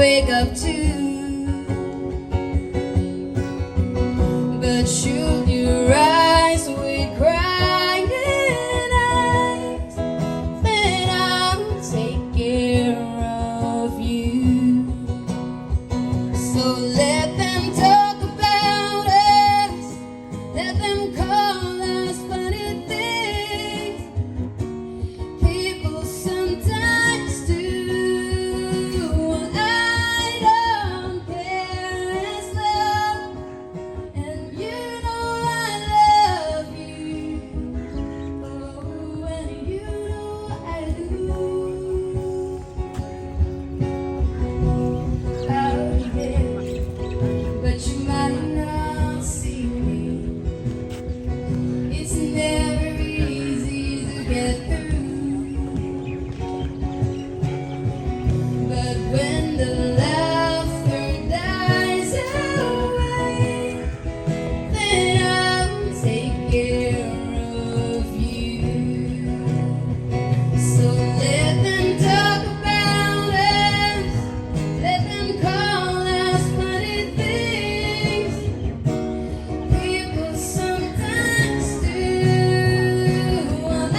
wake up to. But should you rise with crying eyes, then I'll take care of you. So let them talk about us, let them call us funny things. People sometimes do. I don't care as long, and you know I love you. Oh, and you know I do. I'll be there, but you might not see me. It's never easy to get through, but when the laughter dies away, then I'll take care of you. So let them talk about us, let them call us funny things. People sometimes do. I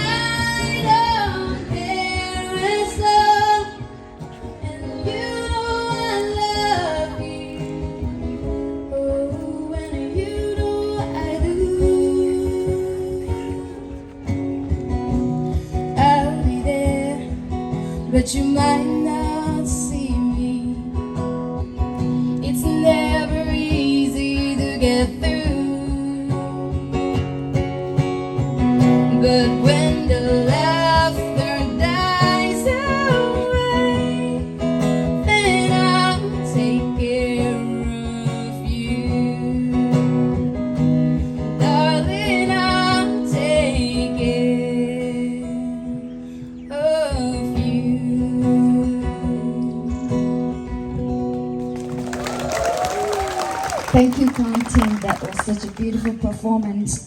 don't care as long, and you know I love you. Oh, and you know I do. I'll be there, but you might not see me. It's never easy to get through, but when the laughter dies away, then I'll take care of you. Darling, I'll take care of you. Thank you, Tom Team. That was such a beautiful performance.